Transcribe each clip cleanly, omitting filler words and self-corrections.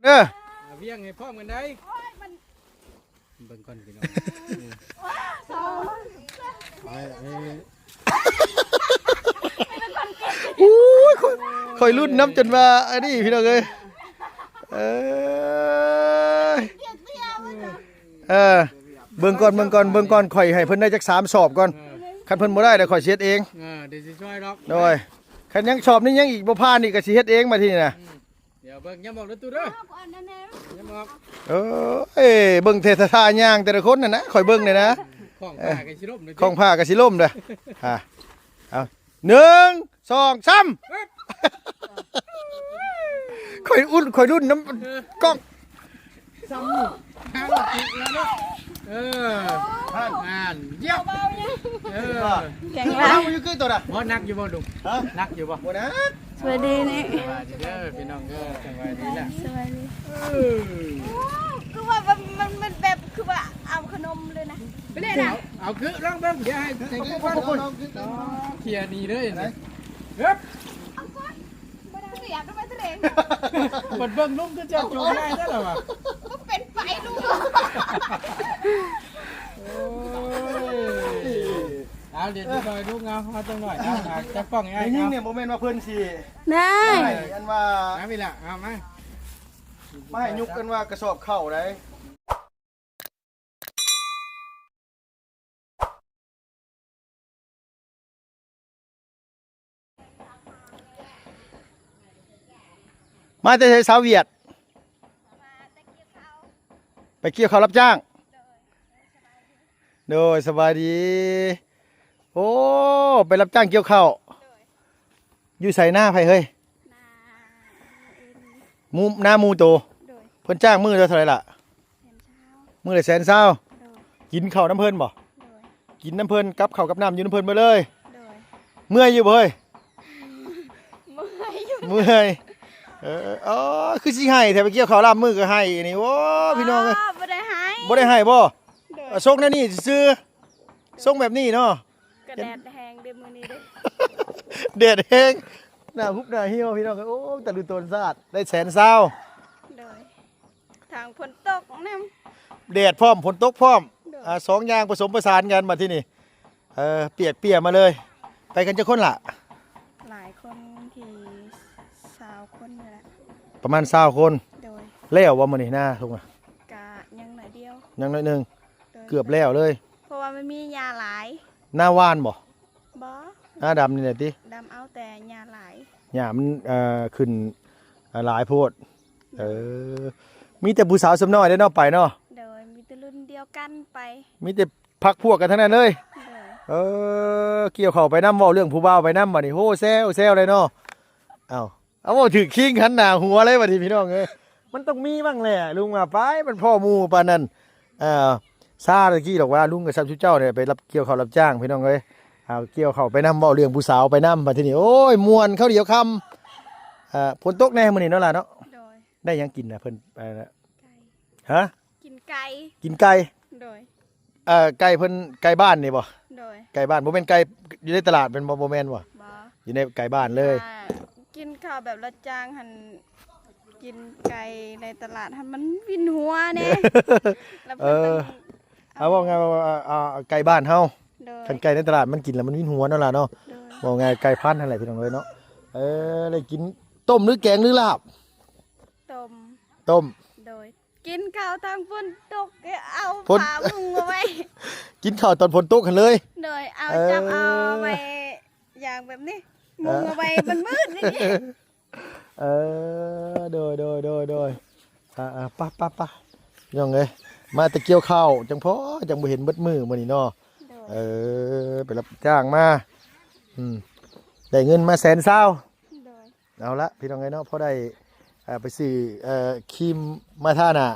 เด้อเวียงให้พร้อมกันได้เบิ่งก่อนพี่น้องอู้ยคอยรุ่นน้ำจนมาอันนี้พี่น้องเอ้ยเบิ่งก่อนข่อยให้เพิ่นได้จัก3สอบก่อนคันเพิ่นบ่ได้เดี๋ยวข่อยสิเฮ็ดเองเดี๋ยวสิช่วยดอกโดยคันยังสอบนี่ยังอีกบ่ผ่านนี่ก็สิเฮ็ดเองมาที่นี่นะเดี๋ยวเบิ่งย้ำบอกด้วยตู้เด้อย้ำบอกเบิ่งเทศทาย่างแต่ละคนน่ะนะข่อยเบิ่งนี่นะของผ้าก็สิล่มเด้อของผ้าก็สิล่มเด้อเอา1 2 3ข่อยรุ่นน้ำกล้องซ้ำนี่แล้วเนาะเยี่ยมแข็งแรงอยู่คือตัวน่ะบ่นักอยู่บ่ดุนักอยู่บ่นะสวัสดีนี่เด้อพี่น้องเด้อสบายดีแหละสวัสดีคือว่ามันแบบคือว่าเอาขนมเลยนะไปเลยนะเอาคือลองเบิ่งเดี๋ยวให้ใส่กุ๊กเคลียร์ดีเลยนี่เฮ้ยเสียบด้วยตัวเองเปิดเบิ่งนุ่มก็จะจูงง่ายได้หรอวะก็เป็นไฟลูกเอาเดี๋ยวจะลอยลูกเงามาตรงหน่อยจะป้องง่ายยิ่งเนี่ยโมเมนต์ว่าเพื่อนสิได้อันว่าไม่ละเอามาไม่ยุกกันว่ากระสอบเข่าได้มาแต่ใช้สาวเวียดไปเกี่ยวเขารับจ้างโดยสบายดีโอ้ไปรับจ้างเกี่ยวข้าวอยู่ใส่หน้าไผเฮ้ยหน้ามูโตเพิ่นจ้างมือเท่าไหร่ล่ะมือละ120,000กินข้าวน้ำเพิ่นบ่กินน้ำเพิ่นกับข้าวกับน้ำอยู่น้ำเพิ่นมาเลยเมื่อยอยู่บ่เฮ้ยเมื่อยคือสิให้แต่ไปเกี่ยวข้าวลามมือก็ให้นี่โอ้พี่น้องเอ้ยบ่ได้ให้บ่ส่งแนวนี้ซื้อส่งแบบนี้เนาะกระแดดแห้งเด้มื้อนี้เด้แดดแห้งหน้าฮุบหน้าเหี่ยวพี่น้องโอ้ตะลุตนซาดได้120,000โดยทางฝนตกนำแดดพร้อมฝนตกพร้อม2อย่างผสมผสานกันมาที่นี่เปียกมาเลยไปกันจะคนละหลายคนที่20คนนี่แหละประมาณ20คนโดยแล้วว่ามื้อนี้หน้าทุ่งน่ะกะยังหน่อยเดียวยังน้อยนึงเกือบแล้วเลยเพราะว่ามันมีหญ้าหลายหน้าว่านบ่หน้าดำนี่แหละติดำเอาแต่หญ้าหลายหญ้ามันขึ้นหลายโพดมีแต่ผู้สาวสำน้อยได้เนาะไปเนาะโดยมีแต่รุ่นเดียวกันไปมีแต่พักพวกกันทั้งนั้นเลยเกี่ยวเข้าไปนำเว้าเรื่องผู้บ่าวไปนำบัดนี้โหแซวเลยเนาะเอาเว้าถึกคิงหันหน้าหัวเลยบัดนี้พี่น้องเอ้ยมันต้องมีบ้างแหละลุงไปมันพ่อหมู่ปานนั้นซาตะกี้ดอกว่าลุงกับซับชุเจ้าเนี่ยไปรับเกี่ยวข้าวรับจ้างพี่น้องเอ้ยเกี่ยวข้าวไปนำเว้าเรื่องผู้สาวไปนำบัดนี้โอ้ยม่วนข้าวเดียวค่ำฝนตกแน่มื้อนี้เนาะล่ะเนาะได้ยังกินน่ะเพิ่นฮะกินไก่โดยไก่เพิ่นไก่บ้านนี่บ่โดยไก่บ้านบ่แม่นไก่อยู่ในตลาดเป็นบ่แม่นบ่อยู่ในไก่บ้านเลยกินข้าวแบบละจางหั่นกินไก่ในตลาดหั่นมันวินหัวแน่แล้วเอาว่าไงไก่บ้านเฮาคันไก่ในตลาดมันกินแล้วมันวินหัวนั่นล่ะเนาะว่าไงไก่พันธุ์นั่นแหละพี่น้องเอ้ยเนาะเลยกินต้มหรือแกงหรือลาบต้มโดยกินข้าวทางฝนตกเอาผ้ามุงเอาไว้กินข้าวตอนฝนตกกันเลยโดยเอาจับเอาไว้อย่างแบบนี้มุงเอาไว้มันมืดนี่โดยป่ะยังไงมาตะเกียวข้าวจังพอจังบ่เห็นเบิดมือมื้อนี้เนาะไปรับจ้างมาได้เงินมา120,000เอาละพี่น้องเอ้ยเนาะพอได้ไปซื้อครีมมาทาหน้า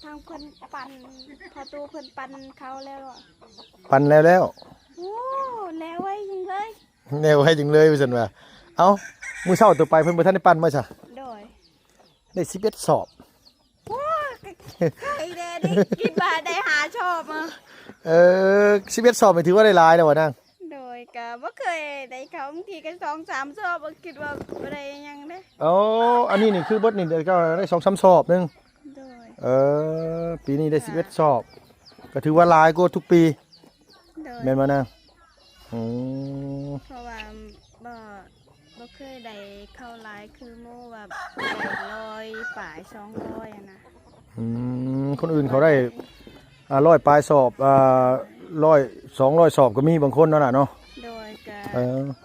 ทางเพิ่นปั่นพอตู้เพิ่นปั่นเขาแล้วปั่นแล้วโอ้แล้วไว้จริงเลยว่าซั่นว่าเอ้ามื้อเช้าตัวไปเพิ่นบ่ทันได้ปั่นมาซะได้11สอบโอ้ไอ้แดดิกินมาได้หาชอบมา11สอบหมายถึงว่าได้หลายแล้วบ่นางโดย ก็บ่เคยได้เขาบางทีก็2-3สอบบ่คิดว่าบ่ได้หยังเด้ อ๋ออันนี้นี่คือเบิดนี่เดี๋ยวก็ได้2-3สอบหนึง โดย ปีนี้ได้11สอบ ก็ถือว่าหลายกว่าทุกปี โดย แม่นบ่นางอืม เพราะว่าบ่เคยได้เข้าหลายคือหมู่แบบได้100ปลาย200อะนะ คนอื่นเขาได้100ปลายสอบ100 200สอบก็มีบางคนนั่นน่ะเนาะ โดยก็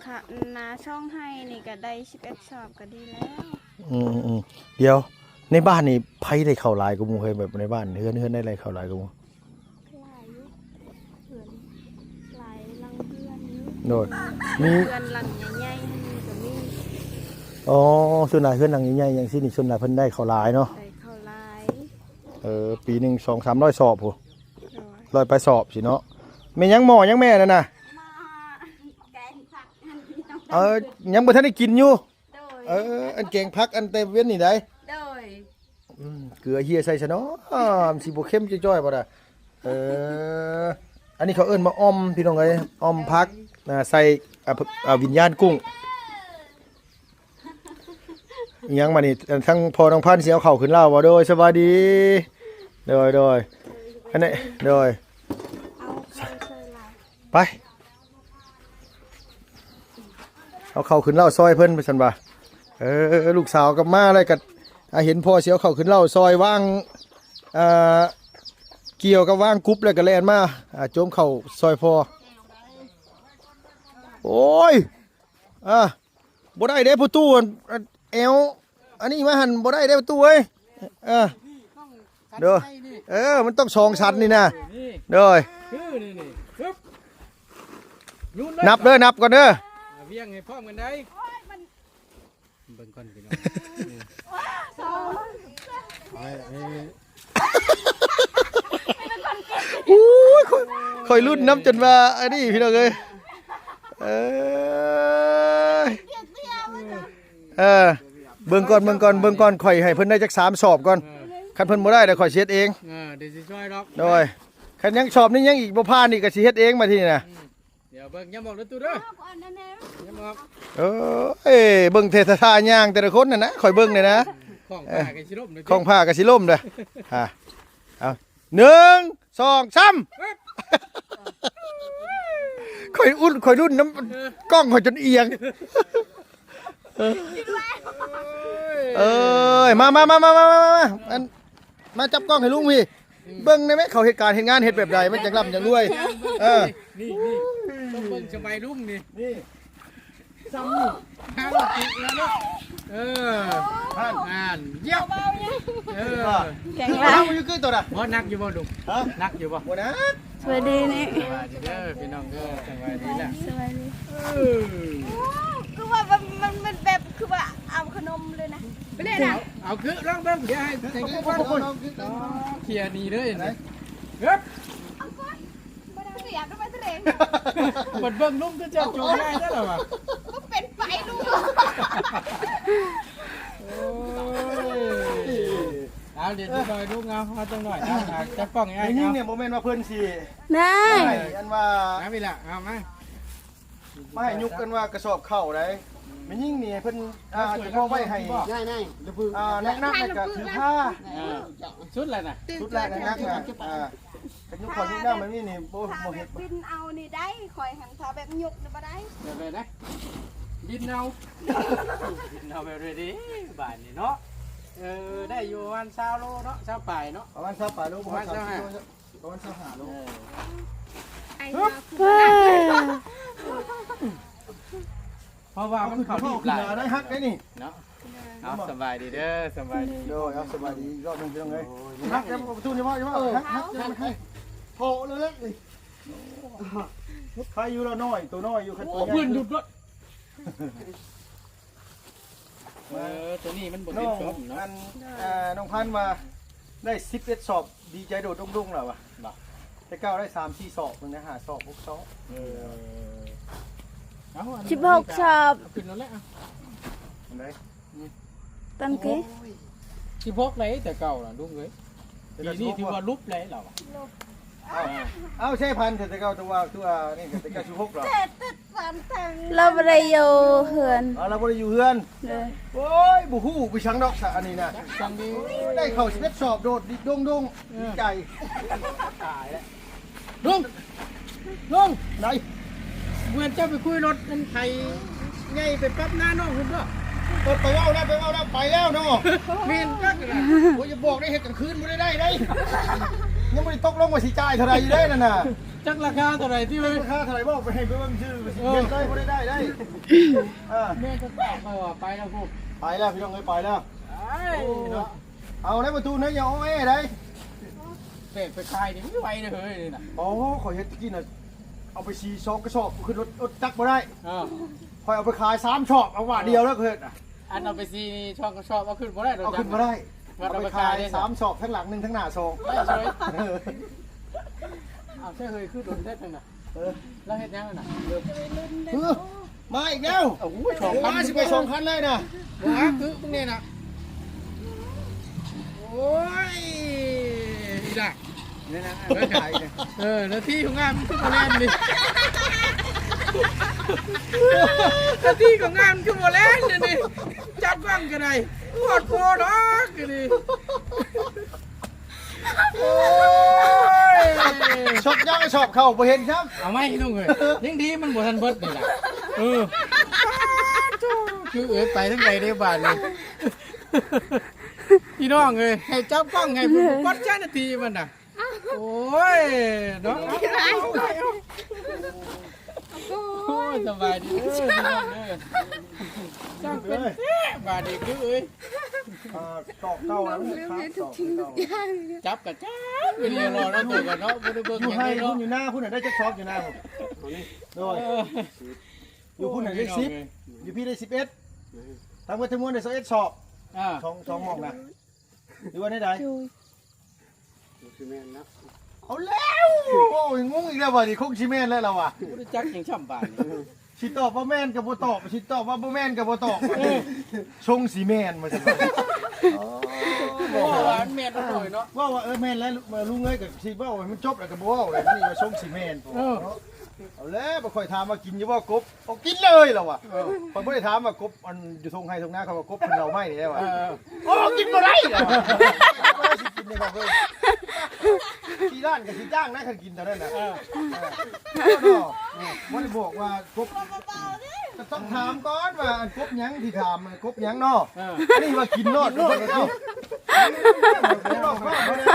ค่ะนาช่องให้นี่ก็ได้11สอบก็ดีแล้ว เดี๋ยวในบ้านนี่ไผได้เข้าหลายกว่าหมู่เคยแบบในบ้านเฮือนได้อะไรเข้าหลายกว่าหมู่ หลายอยู่เพื่อนหลายลังเพื่อนอยู่ โดดมี เพื่อนหลังใหญ่ๆนี่ก็มี อ๋อส่วนหลายเฮือนหลังใหญ่ๆอย่างซี่นี่ส่วนหลายเพิ่นได้เข้าหลายเนาะ ได้เข้าหลาย ปีหนึง200-300สอบพุ โดย 100ไปสอบสิเนาะแม่ยังหมอยังแม่นั่นน่ะ มาแกงผักอันนี้ต้อง ยังบ่ทันได้กินอยู่ โดย อันแกงผักอันเต็มเว้นนี่ได้ โดย เกลือเฮียใส่ซะเนาะมันสิบ่เข้มจ้อยๆบ่ล่ะอันนี้เขาเอิ้นมาอ้อมพี่น้องเอ้ยอ้อมผักใส่วิญญาณกุ้งอิหยังมานี่ทั้งพ่อน้องพันธุ์สิเอาเข้าขึ้นเล่าบ่โดยสวัสดีโดยอันนี้โดย เอาเคยหลาย ไปเอาเข้าขึ้นเล่าซอยเพิ่นไปซั่นบ่ลูกสาวกลับมาแล้วก็เห็นพ่อสิเอาเข้าขึ้นเล่าซอยว่างเกี่ยวกับว่างกรุ๊ปแล้วก็แล่นมาโจมเข้าซอยพ่อโอ้ยบ่ได้เด้ผู้ตู้แอวอันนี้มาหั่นบ่ได้เด้ผู้ตู้เอ้ยเด้อมันต้อง2ชั้นนี่นะ นี่ เด้อ คือนี่ปึ๊บยุ่น นับเด้อนับก่อนเด้อ เวียงให้พร้อมกันได้เบิ่งก่อนพี่น้องอู้ยค่อยรุ่นน้ำจนว่าอันนี้พี่น้องเอ้ยเบิ่งก่อนข่อยให้เพิ่นได้จัก3สอบก่อนคันเพิ่นบ่ได้เดี๋ยวข่อยสิเฮ็ดเอง เดี๋ยวสิช่วยดอก โดยคันยังสอบนี่ยังอีกบ่ผ่านนี่ก็สิเฮ็ดเองมาที่นี่น่ะ เดี๋ยวเบิ่งอย่าบอกเลยตู้เด้ออย่าบอก เบิ่งเทศทาย่างแต่ละคนน่ะนะข่อยเบิ่งนี่นะ ของป่ากันสิลบ ของผ้าก็สิล่มเด้อเอา1 2 3ข่อยรุ่นน้ำกล้องข่อยจนเอียงมาจับกล้องให้ลุงพี่เบิ่งได้ไหมเขาเหตุการณ์เหตุงานเหตุแบบใดมันจังร่ำจังรวยนี่ต้องเบิ่งสบายรุ่งนี่ซ้ำนี่หาลูกอีกแล้วเนาะเยี่ยมแกงห ว้า ลา วย อยู่คือตัวน่ะ บ่นักอยู่บ่ลุงนักอยู่บ่ บ่นะ สวัสดีนี่ สบายดีเด้อพี่น้องเด้อสบายดีแหละ สวัสดีคือว่ามันแบบคือว่าเอาขนมเลยนะไปเลยนะ เอาคือลองเบิ่งเดี๋ยวให้ใส่กุ้งก่อนเคลียร์นี่เลยเฮ้ย ไม่ได้เสียบด้วยมันเสร็จ เปิดเบิ่งลุงก็จะจูงง่ายได้หรอวะ ก็เป็นไฟลูก เอาเดี๋ยวดูหน่อยลุงเอาจังหน่อยจะป้องไง ยิ่ง เอา เนี่ยโมเมนต์ว่าเพิ่นสิ นาย อันว่า เอาไปละเอามา ไม่ให้ยุกกันว่ากระสอบเข้าได้มันยิ่งนี่เพิ่นจะพอไว้ให้นักๆก็คือผ้า ชุดอะไรน่ะ ชุดแรกนักๆกันยุกขอยุกหน้ามันนี่นี่บ่ ถ้าแบ เฮ็ด บบินเอานี่ได้คอยหันถ้าแบบยุกนี่บ่ได้ เดี๋ยวไปนะบินเอาแบบนี้บ้านนี่เนาะได้อยู่วันเช้าโลเนาะเช้าป่ายเนาะ ประมาณ20ปลายโลประมาณ25โล ไอ้ เพราะว่ามันเขาดี ห หลาย ลายได้ฮักได้นี่ เนาะเอาสบายดีเด้อสบายดี โดยเอาสบายดีรอบนึงพี่น้องเอ้ยฮักแล้วประตูนี่ว่าฮักโผล่เลยใครอยู่แล้วน้อยตัวน้อยอยู่คันตัวใหญ่ เพื่อนหยุดรถตัวนี้มันบน น้ ดิ อน ง ชมเนาะ น้องพันธุ์มาได้11สอบดีใจโดดดุ้งๆแล้วว่ะแต่ก้าวได้3-4สอบนึงนะ5สอบ6สอบ 16ชอบ ขึ้นแล้วแหละ อันใด ตั้งกี่ 16เลยแต่เก่าล่ะลุงเอ้ยปีนี้ถือว่าลุบเลยเรา เอาใช่พันธุ์แต่เก่าตัวนี่แต่เก่า16หรอ เราบ่ได้อยู่เฮือน เราบ่ได้อยู่เฮือน เลย โอ้ยบ่ฮู้ไปชังดอกซะอันนี้น่ะ จังดี ได้เข้า11สอบโดดดิดงดีใจ ตายแล้วลุง ไหน เหมือนเจ้าไปคุยรถนั่นไทยไงไปปั๊บหน้าน้องคุณก็ ไปเว้านะไปแล้วเนาะ เมียนก็กระไร โอ้ยอย่าบอกได้เฮ็ดกลางคืนบ่ได้ยังบ่ได้ตกลงว่าสิจ่ายเท่าไหร่อยู่ได้นั่นน่ะ จักราคาเท่าไหร่ที่เลย ราคาเท่าไหร่บอกไปให้ไปเบิ่งชื่อสิเฮ็ดได้บ่ได้อ่า แม่ก็ตอบไปว่าไปแล้วพวก ไปแล้วพี่น้องเอ้ยไปแล้ว ไอ้เนาะ เอาในประตูนั้นอย่าเอาได้ เป็ดไปคายนี่ไม่ไหวเลยเฮ้ยนี่น่ะ อ๋อขอยเฮ็ดกินน่ะเอาไป4 2กระสอบขึ้นรถจักบ่ได้ คอยเอาไปขาย3ชอบเอาว่าเดียวแล้วเฮ็ดน่ะ อันเอาไปซีนี่ชอบก็ชอบเอาขึ้นบ่ได้ เอาขึ้นบ่ได้ เอา เอา ไป ไป ขา ขาย ย ได้3 3ชอบทั้งหลัง1ทั้งหน้าซอง ไม่เฉยเอาใช่เคยขึ้นรถได้ทั้งน่ะแล้วเฮ็ดยังน่ะ มาอีกแล้ว โอ้ย2,000 มาสิไป2คันเลยน่ะ บ่ฮักคือพวกนี้น่ะโอ้ยอีหล่ะ นี่นะเออขายเนี่ย นาทีของงานมันคือโมแลนดินาทีของงานมันคือโมแลนดินี่จับกล้องกันไดปวดโคตรดอกกันดิโอ้ย ชอบยังชอบเข้าบ่เห็นครับ เอาไหมลุงเอ้ยยังดีมันบ่ทันเบิดนี่ล่ะคือไปทั้งใดได้บาทเลยพี่น้องเอ้ยให้จับกล้องให้ผมกดนาทีมันน่ะโอ้ยน้องโอ้ยสบายดีพี่น้องเอ้ยจ้างเป็นบาทดีคือเอ้ย ตอกเก่าแล้วครับตอกเก่า จับกับจับเป็นเรียรอแล้วตัวกันเนาะบ่ได้เบิ่ง อยู่ อย่าง ให้ นี้ คุ เนาะ ณอยู่หน้าคุณน่ะได้จักชอบอยู่หน้าผมโดยอยู่คุณน่ะได้10อยู่พี่ได้11ทั้งหมดทั้งมวลได้21ชอบ สองหมองนะหรือว่าได้ใดเอาแล้วโอ้ยงงอีกแล้วว่ะนี่คงชิแม่นแล้วเราอ่ะ บ่ได้จักอย่างช่ำบาทนี่ ชิตอบว่าแม่นกับบ่ตอบชิตอบว่าบ่แม่นกับบ่ตอบชงสีแม่นมาจัง โอ้หวานแม่นหน่อยเนาะ ว่าแม่นแล้วลุงเอ้ยกับสิว่ามันจบแล้วก็บ่เว้าเลยนี่ว่าชงสีแม่นเอาแล้วบ่ค่อยถามว่ากินอยู่บ่กบเอากินเลยแล้วว่ะข่อยบ่ได้ถามว่ากบอันอยู่ทงไห้ทงนาเขาว่ากบเพิ่นเราไม่นี่ได้ว่ะโอ้กินบ่ได้แล้วบ่ได้สิกินได้บ่เอ้ยที่ร้านก็สิจ้างนะคันกินเท่านั้นน่ะบ่ได้บอกว่ากบก็ต้องถามก่อนว่ากบหยังที่ถามกบหยังเนาะอันนี้ว่ากินโลดเนาะบอกว่าบ่ได้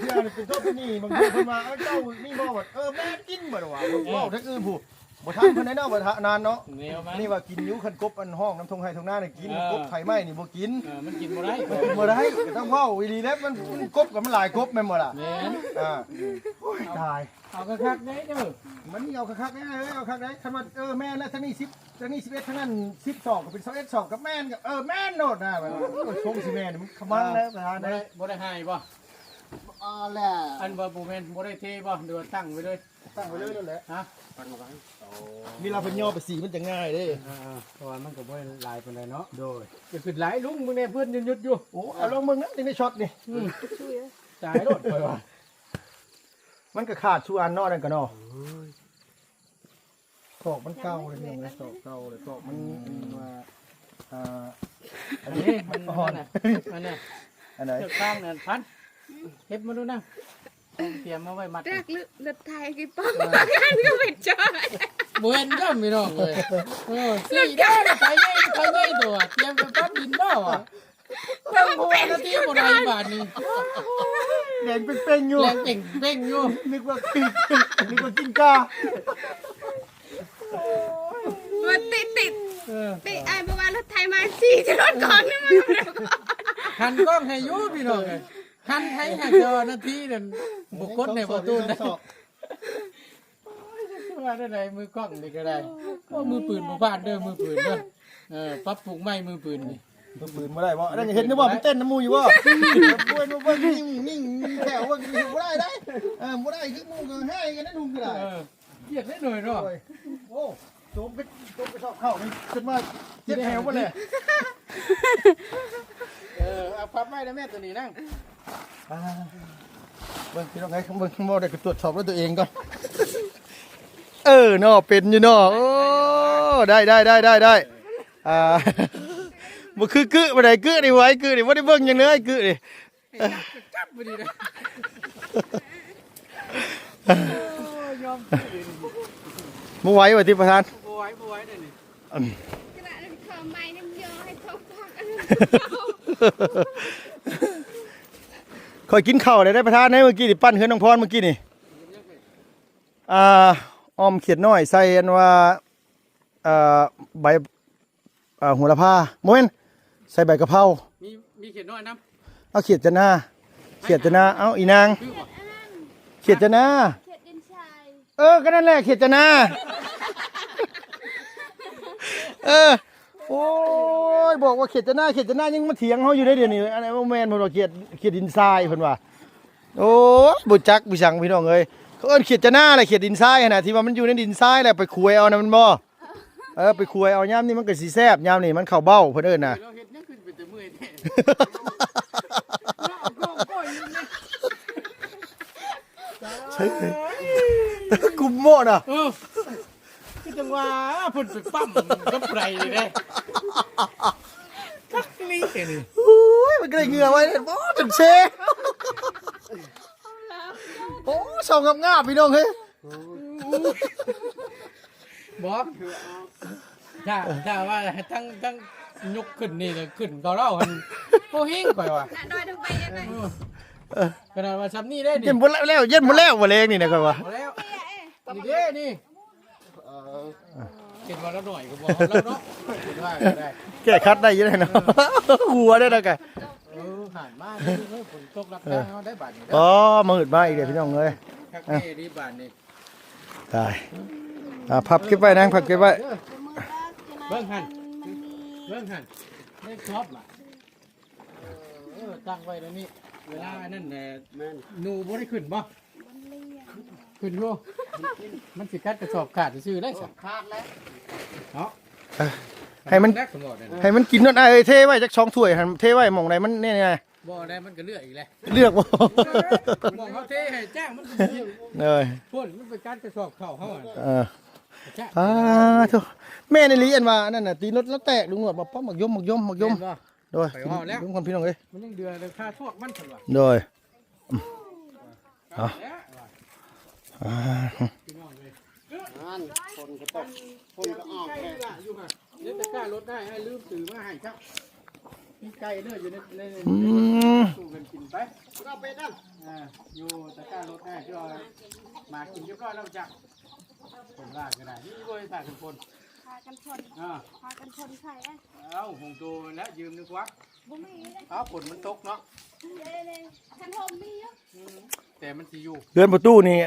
เชื่อเป็นต้นนี่บางทีเพิ่นว่าเจ้านี่บ่ว่าแม่กินบ่ดอกว่าเว้าทั้งอื่นผู้บ่ทันเพิ่นได้เนาะบ่นานเนาะ แนวมา นี่ว่ากินอยู่คันกบอันห้องน้ำทงไห้ทงหน้านี่กินกบไข่ไหม้นี่บ่กิน มันกินบ่ได้ กินบ่ได้ก็ต้องเว้าอีหลีแล้วมันกบกับมันหลายกบแม่นบ่ล่ะ แม่น ตาย เอาคักๆได้เด้อ มันนี่เอาคักๆได้เอาคักได้คันว่าแม่นแล้วทั้งนี้10ทั้งนี้11ทั้งนั้น12ก็เป็น21 2กับแม่นกับแม่นโนดนะมันชงสิแม่นมันขมังแล้วประธาน บ่ได้ให้บ่ แล้ว อันบ่บ่แม่นบ่ได้เทบ่เดี๋ยวตั้งไว้เลย ตั้งไว้เลยนั่นแหละ ฮะ มีเราเป็นย่อไปสีมันจะง่ายเด้ เพราะว่ามันก็บ่ได้หลายปานใดเนาะโดยก็คือหลายลุงมึงเนี่ยเพิ่นหยุดอยู่ โอ้เอาลองมึงนะถึงได้ช็อตนี่ จ่ายรถไปว่า มันก็ขาดชูอันนอกนั่นก็เนาะตอกมันเก่าเลยเนี่ยตอกเก่าเลยตอกมันว่าอันนี้ มัน อ่อน น่ะอันน่ะ อันไหน เจ้าข้างนั่นพันเฮ็ดมาดูนะเตรียมมาไว้มัด รักเลือดไทยกี่ป้องกันก็เป็นจอย บ่เห็นก็มีน้องเลยสิได้ใครใหญ่ตัวเตรียมไปปั๊บดินบ่อ่ะตั้งหัวนาทีบ่ได้บาทนี่ แดงเป้งๆอยู่ แรงเป่งเป่งอยู่ นึกว่ากินกา มันติด เออ ไอ้บอกว่ารถไทยมาสี่จะรถก่อนนี่มัน หันกล้องให้อยู่พี่น้องเลยหันให้หันจอนาทีนั่นบุกกดในประตูนะว่าได้ไรมือกล้องนี่ก็ได้ว่ามือปืนบ่พลาดเด้อมือปืนเด้อปรับปรุงใหม่มือปืนนี่ ตัวปืนมาได้บ่นั่นเห็นนึกว่าไปเต้นน้ำมูอยู่บ่ป่วยมานิ่งแถวว่าบ่ได้ได้บ่ได้คือมูก็ให้กันนั่นนุ่งก็ได้ เกียดได้หน่อยเนาะ โอ้โจมไปชอบเข้านี่ขึ้นมาเจ็บแหวบ่เลย เอาพับไว้นะแม่ตัวนี้นั่ง เบิ่งพี่น้องไงเบิ่งบ่ได้ก็ตรวจสอบด้วยตัวเองก่อนเนาะเป็นอยู่เนาะโอ้ได้บ่คือกึบ่ได้กึนี่ไว้กึนี่บ่ได้เบิ่งหยังเลยกึนี่ จับไปดีนะยอม บ่ไหวว่าที่ประธาน บ่ไหวเด้นี่ กระดาษขอไม้น้ำเยอะให้เขาฟัง ค่อยกินข้าวได้ประธานให้เมื่อกี้นี่ปั้นเฮือนน้องพรเมื่อกี้นี่อ้อมเขียดน้อยใส่อันว่าใบโหระพาโมเมนใส่ใบกะเพรา มีเขียนน้อยน้ำ เอาเขียดจะหน้าเอาอีนาง คือบ่ เขียดจะหน้า เขตดินชาย ก็นั่นแหละเขียดจะหน้าโอ้ยบอกว่าเขียดจะหน้ายังมาเถียงเขาอยู่ได้เดี๋ยวนี้อันนี้โมเมนต์ผมบอกเขียดดินทรายเพิ่นว่าโอ้บุจักบุชังพี่น้องเอ้ยเขาเอิ้นเขียดจะหน้าอะไรเขียดดินทรายขนาดที่ว่ามันอยู่ในดินทรายแหละไปคุยเอานะมันบ่ไปคุยเอาย่ามนี่มันก็สิแซ่บย่ามนี่มันเข้าเบ้าเพิ่นเอิ้นน่ะ เราเฮ็ดยังขึ้นไปแต่เมื่อยแท้ใช่กุมโมดอ่ะ คือจังว่าเพิ่นไปปั๊มกับไผเลยเด้จักนี่นี่ โอ้ยมันก็ได้เหงื่อไว้เนี่ยโอ้จนเชโอ้สองงามๆพี่น้องเฮ้ย บอกคือถ้าว่าทั้งยกขึ้นนี่เลยขึ้นก็เราหันโอ้หิ้งไปว่ะ ดอยทำไมได้ไหม ขนาดว่าซ้ำนี่ได้นี่ เย็นหมดแล้วบ่เลงนี่นะครับว่า เอาแล้วนี่เด้นี่เก็บมาแล้วหน่อยก็บอกเราเนาะเก็บว่าก็ได้ แก้คัดได้อยังไงเนาะหัวได้แล้วกัน หันมานี่ฝนตกรับได้เขาได้บาทนี่ อ๋อมาหืดมาอีกเดี๋ยวพี่น้องเอ้ย คักแน่ดีบาทนี่ ตายพับเก็บไว้นะพับเก็บไว้ เบิ่งหันเลขท็อปอ่ะตั้งไว้แล้วนี่เวลานั่นแหละหนูบ่ได้ขึ้นบ่ขึ้นอยู่มันสิกัดกระสอบขาดซื่อได้สักขาดแล้วเนาะ ให้มัน แรกสมบูรณ์เลยนะ ให้มันกินนั่นเทไว้จัก2ถ้วยหั่นเทไว้หม่องใดมันเนี่ยไง บ่ได้มันก็เลือกอีกแล้ว เลือกบ่ มองเขาเทให้จ้างมันก็เลือก เอ้ย พ่นมันไปกัดกระสอบเข้าเขาอ่ะจ้า โธ่แม่ในลีอันว่านั่นน่ะตีรถแล้วแตกลุงหนวดบอกป้อมหมักยมโดยลุงคนพี่น้องเอ้ย มันยังเดือดค่าทวกมันสั่นว่ะ โดย เอาพี่น้องเลย คนก็ตกคนก็ออก ใกล้ละอยู่ค่ะเดี๋ยวจะกล้ารถได้ให้ลืมสื่อมาให้ครับมีไก่เนื้ออยู่ในตู้กันกินไป เราไปนั่น อยู่ตะกร้ารถได้ที่เรามากินเรียบร้อยแล้วจักคนลากก็ได้นี่บริษัททุกคน พากันชนใครอ่ะ เอ้าหงตัวแล้วยืมนึกว่า บุ้มีเลย เอ้าฝนมันตกเนาะ เลยฉันโฮมมีเยอะ แต่มันสิอยู่ เรือนประตูนี่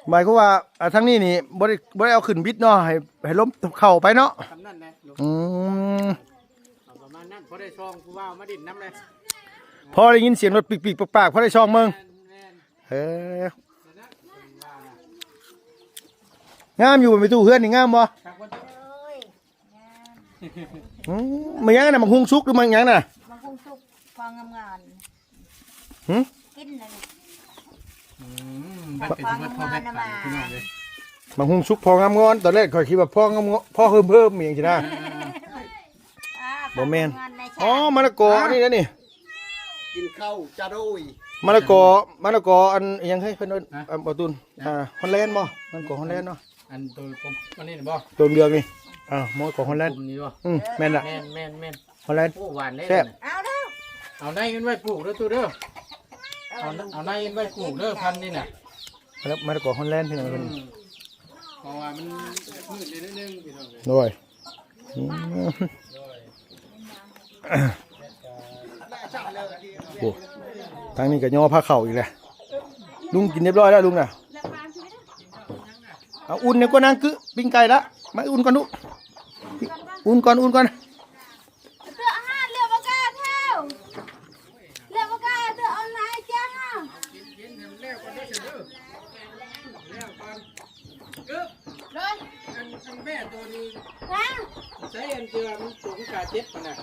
หมายความว่าทั้งนี้นี่บ่ได้เอาขึ้นบิดเนาะให้ล้มเข่าไปเนาะ ทำนั่นนะลูก ประมาณนั้นพอได้ซองกูว่ามาดินน้ำเลย พอได้ยินเสียงรถปีกๆปากๆพอได้ช่องเมืองงามอยู่ไปตู้เฮือนนี่งามบ่มันยังน่ะมันหุงซุกหรือมันยังน่ะ มันคงสุกฟังงาม กินเลย บัดเป็นบัดพอแม่ขายพี่น้องเลย มันหุงซุกพองามงอนตอนแรกข่อยคิดว่าพองามพ่อเพิ่มอย่างนี้นะบ่แม่นอ๋อมะละกอนี่นะนี่ กินข้าวจะโดย มะละกออันยังให้เพิ่นบ่ตุนฮอลแลนด์บ่มันกอฮอลแลนด์เนาะ อันตัวผมมันนี่บ่ ตัวเรืองนี่มอกอฮอลแลนด์ กลุ่มนี้บ่ แม่นล่ะ แม่น ฮอลแลนด์ โอ้หวานเลย แซ่บ เอาแล้ว เอาในกันไว้ปลูกเด้อตัวเด้อเอาในกันไว้ปลูกเด้อพันนี่น่ะ แล้วมะละกอฮอลแลนด์ที่ไหนเพิ่น เพราะว่ามันมืดนิดนึงพี่น้องเลย ด้วยโอ้ทางนี้ก็ย่อผ้าเข่าอีกแล้วลุงกินเรียบร้อยแล้วลุงน่ะเอาอุ่นเนี่ยก็นั่งกึปิ้งไก่ละมาอุ่นก่อนลูกอุ่นก่อน เตืออาหารเรียกว่ากาเท่าเรียกว่ากาเตือเอาไหนจ้าฮะ กินให้มันแล้วก่อนเด้อเด้อแล้วก่อนกึ๊บ เลย อัน แม่ตัวนี้ ฮะ ใช้อันเจือมันสูงกาเจ็บมันน่ะ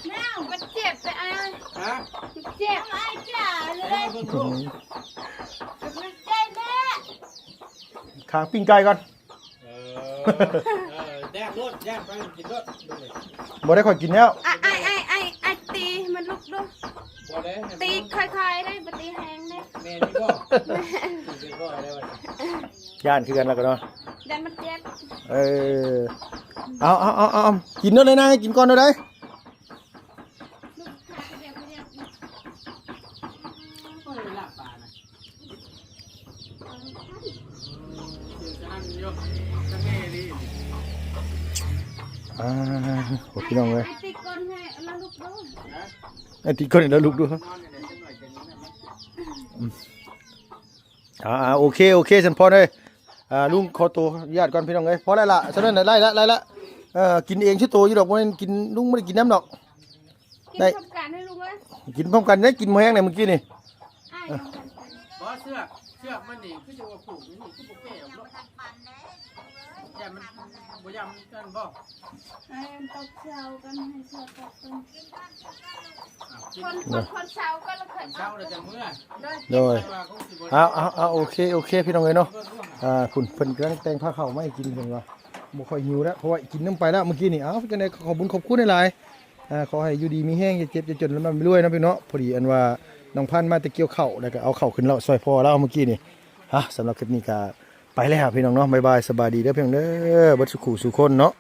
แม่มันเจ็บไปอ่ะ ฮะ เจ็บไอ้จ๋าเล ใช้ ย เบิ่ง ถุ ลู ง ก มันใจแม่ ขางปิ้งไก่ก่อน แดกรถแดกไปกินรถดูเลย บ่ได้ค่อยกินแล้ว ไอ้ตีมันลุกดู บ่ได้ ตีค่อยๆได้ปตีแหงได้ แม่นี่บ่กินก็ได้ว่า ย่านคือกันแล้วกันเนาะ ดันมันเจ็บ เอากินเด้อเลยนะกินก่อนเด้อได้ ลูกขาเดียว โอ้ยลาบปลานะกินจะนั่งอยู่จะแม่ดี โอ้พี่น้องเอ้ย ไอ้ตีก้นให้แล้วลูกดู นะ ไอ้ติก่อนนี่แล้วลูกดู นอนเนี่ยเดี๋ยวจะหน่อยจะนี้นะ โอเคฉันพอเลยลุงขอตัวญาติก่อนพี่น้องเอ้ยพอแล้วล่ะฉะนั้นไล่ละกินเองชื่อโตอยู่ดอกบ่ได้กินลุงไม่ได้กินน้ำดอก กิน ได้ พร้อมกันให้ลูกเลย กินพร้อมกันได้กินมื้อแห้งเนี่ยเมื่อกี้นี่ ไอ้น้องกัน บ่เสือกมันนี่คือจะว่าผูกนี่คือบ่แก่หรอกอย่ามันบ่ยำกันบ่ ไอ้ตบเช้ากันให้เช้าตบกัน กิน คนเช้าก็แล้วเคย เช้าแล้วจะเมื่อ โดย ว่าคงสิบ่ เอาโอเคพี่น้องเอ้ยเนาะคุณเพิ่นกำลังแต่งผ้าขาวมาให้กินเพิ่นว่าบ่ค่อยหิวแล้วเพราะว่ากินน้ำไปแล้วเมื่อกี้นี่จังได๋ขอบคุญขอบคุณหลายๆขอให้อยู่ดีมีแห้งอย่าเจ็บอย่าจนแล้วมันรวยนะพี่เนาะพอดีอันว่าน้องพันธุ์มาแต่เกี่ยวข้าวแล้วก็เอาข้าวขึ้นแล้วซอยพ่อแล้วเมื่อกี้นี่สำหรับคลิปนี้ก็ไปแล้วพี่น้องเนาะบ๊ายบายสบายดีเด้อพี่น้องเด้อบ่สุขุสุคนเนาะ